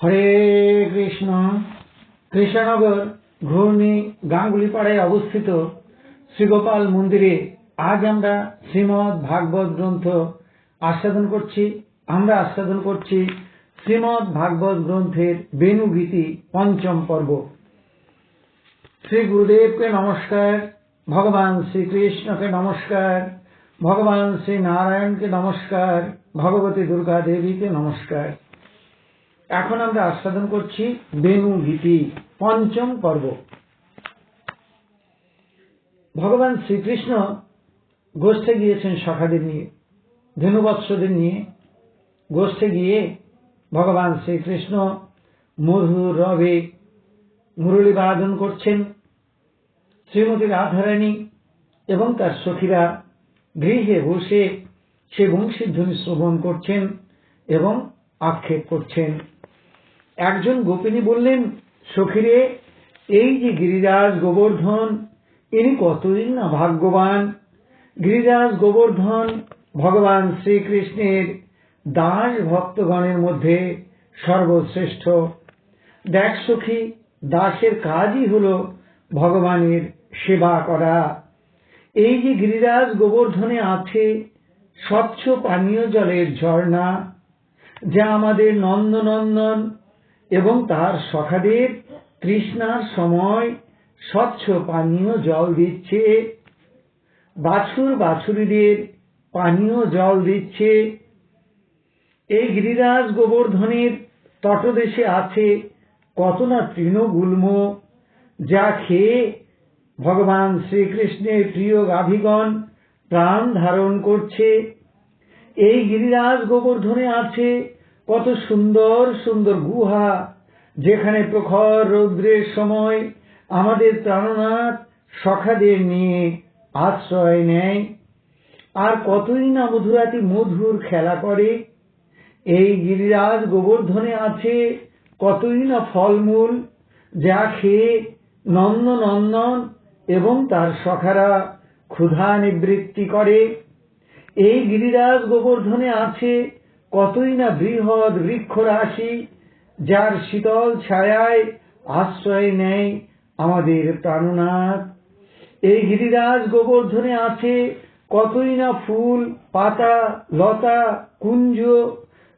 হরে কৃষ্ণ। কৃষ্ণনগর ঘূর্ণি গাঙ্গুলিপাড়ায় অবস্থিত শ্রীগোপাল মন্দিরে আজ আমরা শ্রীমদ্ ভাগবত গ্রন্থ আস্বাদন করছি শ্রীমদ্ ভাগবত গ্রন্থের বেণুগীতি পঞ্চম পর্ব। শ্রী গুরুদেবকে নমস্কার, ভগবান শ্রীকৃষ্ণকে নমস্কার, ভগবান শ্রী নারায়ণকে নমস্কার, ভগবতী দুর্গা দেবীকে নমস্কার। এখন আমরা আস্বাদন করছি বেণুগীতি পঞ্চম পর্ব। ভগবান শ্রীকৃষ্ণ গোষ্ঠে গিয়েছেন সখাদের নিয়ে, ধেনুবৎসদের নিয়ে গোষ্ঠে গিয়ে ভগবান শ্রীকৃষ্ণ মধুর রবে মুরলী বাদন করছেন। শ্রীমতী রাধারানী এবং তার সখীরা গৃহে বসে সে বংশীধ্বনি শ্রবণ করছেন এবং আক্ষেপ করছেন। একজন গোপিনী বললেন, সখীরে, এই যে গিরিরাজ গোবর্ধন, ইনি কতই না ভাগ্যবান। গিরিরাজ গোবর্ধন ভগবান শ্রীকৃষ্ণের দাস ভক্তগণের মধ্যে সর্বশ্রেষ্ঠ। দেখ সখী, দাসের কাজই হল ভগবানের সেবা করা। এই যে গিরিরাজ গোবর্ধনে আছে স্বচ্ছ পানীয় জলের ঝর্ণা, যা আমাদের নন্দনন্দন এবং তার সখাদের তৃষ্ণার সময় স্বচ্ছ পানীয় জল দিচ্ছে, বাছুর বাছুরীদের পানীয় জল দিচ্ছে। এই গিরিরাজ গোবর্ধনের তটদেশে আছে কত না তৃণগুল্ম, যা খেয়ে ভগবান শ্রীকৃষ্ণের প্রিয় গাভীগণ প্রাণ ধারণ করছে। এই গিরিরাজ গোবর্ধনে আছে কত সুন্দর সুন্দর গুহা, যেখানে প্রখর রৌদ্রের সময় আমাদের প্রাণনাথ সখাদের নিয়ে আশ্রয় নেয় আর কতই না মধুরাতি মধুর খেলা করে। এই গিরিরাজ গোবর্ধনে আছে কতই না ফলমূল, যা খেয়ে নন্দনন্দন এবং তার সখারা ক্ষুধা নিবৃত্তি করে। এই গিরিরাজ গোবর্ধনে আছে কতই না বৃহৎ বৃক্ষরাশি, যার শীতল ছায়ায় আশ্রয় নেয় আমাদের প্রাণনাথ। এই গিরিরাজ গোবর্ধনে আছে কতই না ফুল, পাতা, লতা, কুঞ্জ,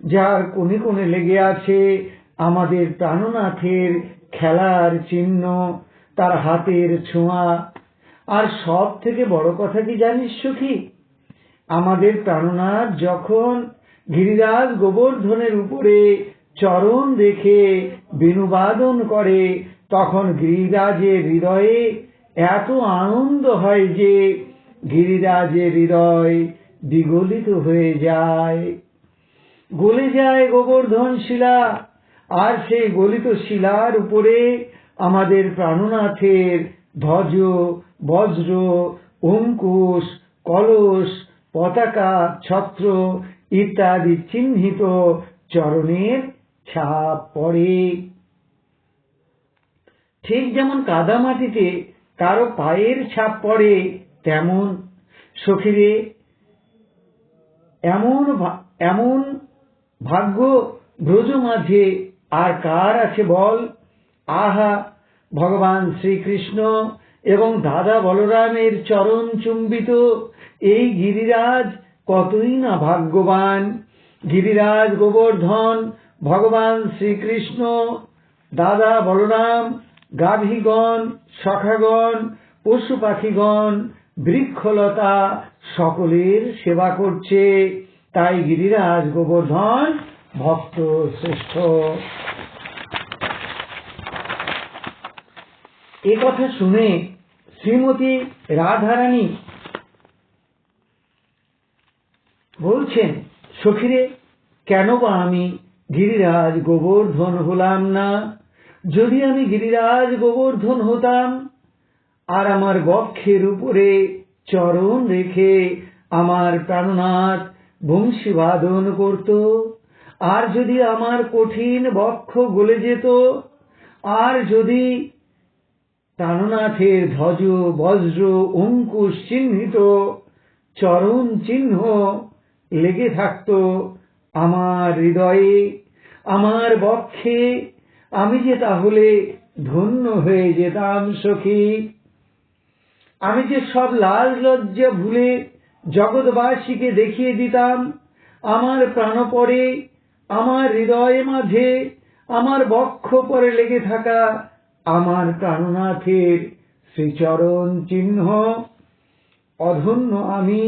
যার কোণে কোণে লেগে আছে আমাদের প্রাণনাথের খেলার চিহ্ন, তার হাতের ছোঁয়া। আর সব থেকে বড় কথা কি জানিস সখী, আমাদের প্রাণনাথ যখন গিরিরাজ গোবর্ধনের উপরে চরণ রেখে বেণুবাদন করে, তখন গিরিরাজের হৃদয়ে এত আনন্দ হয় যে গিরিরাজের হৃদয় বিগলিত হয়ে যায়, গলে যায় গোবর্ধন শিলা। আর সেই গলিত শিলার উপরে আমাদের প্রাণনাথের ধ্বজ, বজ্র, অঙ্কুশ, কলস, পতাকা, ছত্র ইত্যাদি চিহ্নিত চরণের ছাপ পড়ে। ঠিক যেমন কাদামাটিতে কারো পায়ের ছাপ পড়ে, তেমন সখীরে এমন ভাগ্য ব্রজ মাঝে আর কার আছে বল। আহা, ভগবান শ্রীকৃষ্ণ এবং দাদা বলরামের চরণ চুম্বিত এই গিরিরাজ কতই না ভাগ্যবান। গিরিরাজ গোবর্ধন ভগবান শ্রীকৃষ্ণ, দাদা বলরাম, গাভীগণ, সখাগণ, পশু পাখিগণ, বৃক্ষলতা সকলের সেবা করছে। তাই গিরিরাজ গোবর্ধন ভক্ত শ্রেষ্ঠ। এ কথা শুনে শ্রীমতী রাধারানী বলছেন, সখীরে, কেন বা আমি গিরিরাজ গোবর্ধন হলাম না? যদি আমি গিরিরাজ গোবর্ধন হতাম আর আমার বক্ষের উপরে চরণ রেখে আমার প্রাণনাথ বংশী বাদন করত, আর যদি আমার কঠিন বক্ষ গলে যেত, আর যদি প্রাণনাথের ধ্বজ, বজ্র, অঙ্কুশ চিহ্নিত চরণ চিহ্ন লেগে থাকত আমার হৃদয়ে, আমার বক্ষে, আমি যে তাহলে ধন্য হয়ে যেতাম সখী। আমি যে সব লাজ লজ্জা ভুলে জগৎবাসীকে দেখিয়ে দিতাম আমার প্রাণপরে, আমার হৃদয়ে মাঝে, আমার বক্ষ পরে লেগে থাকা আমার প্রাণনাথের শ্রীচরণ চিহ্ন। অধন্য আমি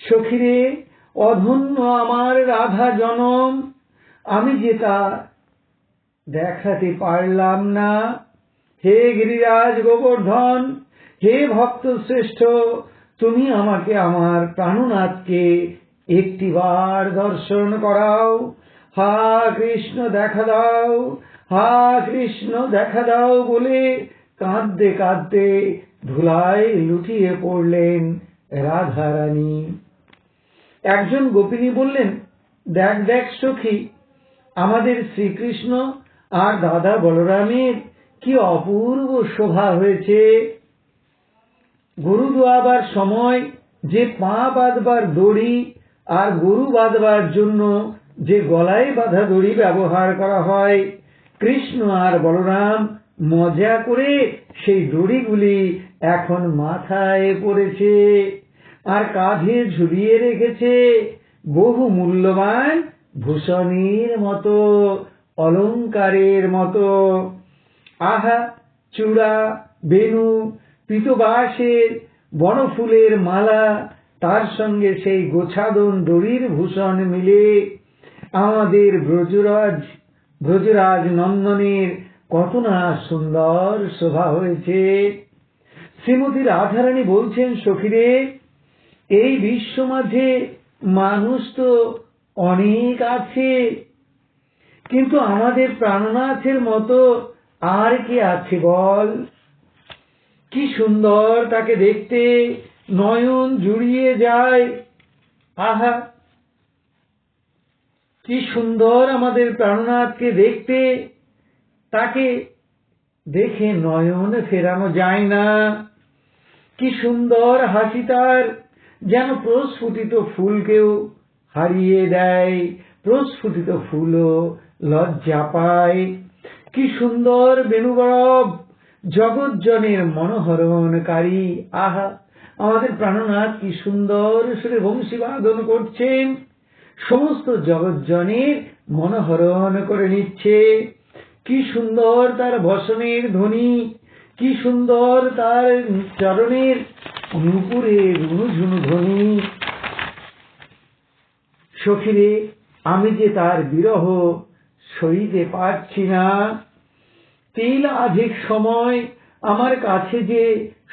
সখীরে, অধন্য আমার রাধা জনম। আমি যে তা দেখাতে পারলাম না। হে গিরিরাজ গোবর্ধন, হে ভক্ত শ্রেষ্ঠ, তুমি আমাকে আমার প্রাণনাথকে একটিবার দর্শন করাও। হা কৃষ্ণ দেখা দাও, হা কৃষ্ণ দেখা দাও বলে কাঁদতে কাঁদতে ধুলায় লুটিয়ে পড়লেন রাধারানী। একজন গোপিনী বললেন, দেখ দেখ সখী, আমাদের শ্রীকৃষ্ণ আর দাদা বলরামের কি অপূর্ব শোভা হয়েছে। গরু দোয়াবার সময় যে পা বাঁধবার দড়ি আর গরু বাঁধবার জন্য যে গলায় বাঁধা দড়ি ব্যবহার করা হয়, কৃষ্ণ আর বলরাম মজা করে সেই দড়িগুলি এখন মাথায় পড়েছে আর কাঁধে ঝুলিয়ে রেখেছে বহু মূল্যবান ভূষণের মতো, অলঙ্কারের মতো। আহা, চূড়া, বেণু, পীতবাসের বনফুলের মালা, তার সঙ্গে সেই গোছাদন দড়ির ভূষণ মিলে আমাদের ব্রজরাজ নন্দনের কত না সুন্দর শোভা হয়েছে। শ্রীমতী রাধারানী বলছেন, সখীরে, এই বিশ্ব মাঝে মানুষ তো অনেক আছে, কিন্তু আমাদের প্রাণনাথের মতো আর কে আছে বল? কি সুন্দর তাকে দেখতে, নয়ন জুড়িয়ে যায়। আহা, কি সুন্দর আমাদের প্রাণনাথকে দেখতে, তাকে দেখে নয়ন ফেরানো যায় না। কি সুন্দর হাসি তার, যেন প্রস্ফুটিত ফুলকেও হারিয়ে দেয়, প্রস্ফুটিত ফুলও লজ্জা পায়। কি সুন্দর বেণুগরব, জগৎজনের মনোহরণকারী। আহা, আমাদের প্রাণনাথ কি সুন্দর সুরে বংশী বাদন করছেন, সমস্ত জগৎজনের মনোহরণ করে নিচ্ছে। কি সুন্দর তার বসনের ধ্বনি, কি সুন্দর তার চরণের নূপুরের ঝুনঝুনু ধ্বনি। সখীরে, আমি যে তার বিরহ সইতে পারছি না। তিল আধিক সময় আমার কাছে যে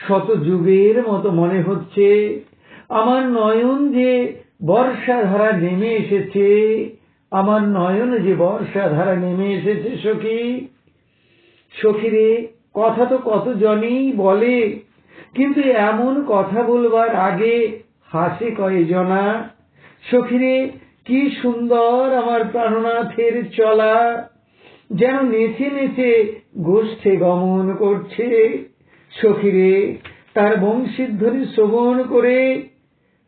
শত যুগের মতো মনে হচ্ছে। আমার নয়ন যে বর্ষাধারা নেমে এসেছে, আমার নয়নে যে বর্ষাধারা নেমে এসেছে সখী। সখীরে, কথা তো কতজনই বলে, কিন্তু এমন কথা বলবার আগে হাসে কয়জনা। সখীরে, কি সুন্দর আমার প্রাণনাথের চলা, যেন নেচে নেচে গোষ্ঠে গমন করছে। সখীরে, তার বংশীধ্বনি শ্রবণ করে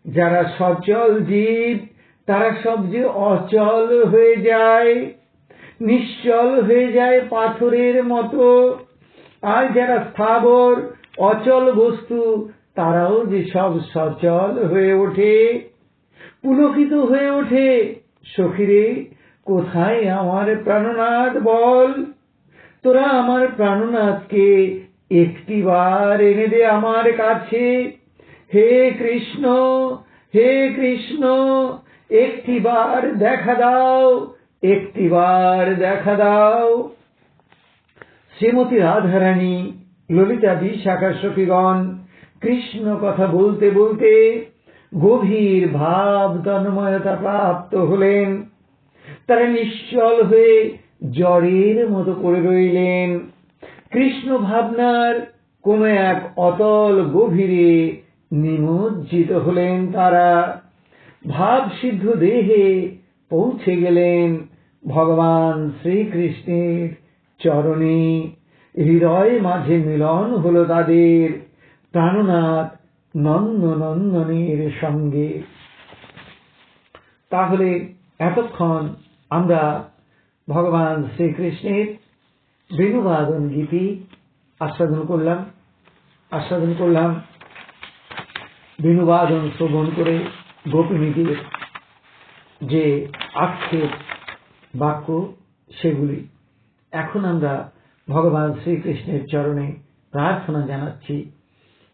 যারা সচল জীব, তারা সব যে অচল হয়ে যায়, নিশ্চল হয়ে যায় পাথরের মতো। আর যারা স্থাবর অচল বস্তু, তারাও যে সব সচল হয়ে ওঠে, পুলকিত হয়ে ওঠে। সখীরে, কোথায় আমার প্রাণনাথ বল? তোরা আমার প্রাণনাথকে একটিবার এনে দে আমার কাছে। হে কৃষ্ণ, হে কৃষ্ণ, একটিবার দেখা দাও, একটিবার দেখা দাও। শ্রীমতী রাধারানী, ললিতা বিশাখা সখীগণ কৃষ্ণ কথা বলতে বলতে গভীর ভাব তন্ময়তা প্রাপ্ত হলেন। তারা নিশ্চল হয়ে জড়ের মতো করে রইলেন। কৃষ্ণ ভাবনার কোন এক অতল গভীরে নিমজ্জিত হলেন তারা। ভাব সিদ্ধ দেহে পৌঁছে গেলেন ভগবান শ্রীকৃষ্ণের চরণে। হৃদয় মাঝে মিলন হল তাদের প্রাণনাথ নন্দনন্দনের সঙ্গে। তাহলে এতক্ষণ আমরা ভগবান শ্রীকৃষ্ণের বেণুবাদন গীতি আস্বাদন করলাম। বেণুবাদন শ্রবণ করে গোপিনীদের যে আক্ষেপ বাক্য সেগুলি এখন আমরা ভগবান শ্রীকৃষ্ণের চরণে প্রার্থনা জানাচ্ছি।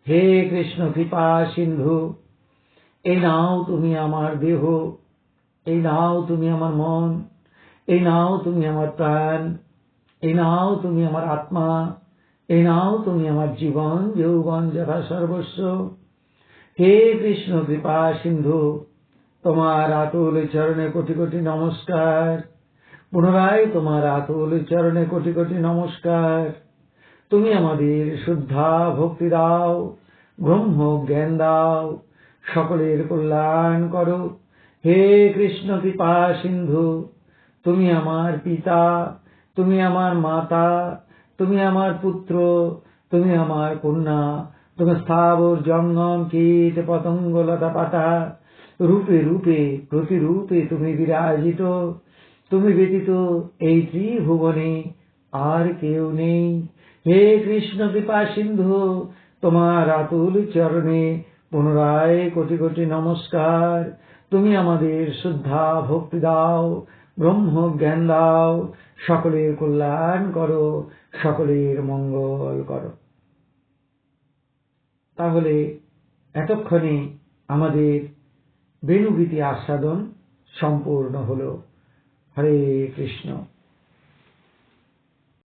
হে কৃষ্ণ কৃপা সিন্ধু, এই নাও তুমি আমার দেহ, এই নাও তুমি আমার মন, এই নাও তুমি আমার প্রাণ, এই নাও তুমি আমার আত্মা, এই নাও তুমি আমার জীবন যৌবন যথা সর্বস্ব। হে কৃষ্ণ কৃপা সিন্ধু, তোমার আতুল চরণে কোটি কোটি নমস্কার। পুনরায় তোমার আতুল চরণে কোটি কোটি নমস্কার। তুমি আমাদের শুদ্ধা ভক্তি দাও, ব্রহ্ম জ্ঞান দাও, সকলের কল্যাণ করো। হে কৃষ্ণ কৃপা সিন্ধু, তুমি আমার পিতা, তুমি আমার মাতা, তুমি আমার পুত্র, তুমি আমার কন্যা, তুমি স্থাবর জঙ্গম কীট পতঙ্গ লতা পাতা রূপে রূপে প্রতিরূপে তুমি বিরাজিত। তুমি ব্যতীত এই ত্রিভুবনে আর কেউ নেই। হে কৃষ্ণ কৃপা সিন্ধু, তোমার আতুল চরণে পুনরায় কোটি কোটি নমস্কার। তুমি আমাদের শুদ্ধা ভক্তি দাও, ব্রহ্ম জ্ঞান দাও, সকলের কল্যাণ করো, সকলের মঙ্গল করো। তাহলে এতক্ষণে আমাদের বেণুগীতি আস্বাদন সম্পূর্ণ হল। হরে কৃষ্ণ।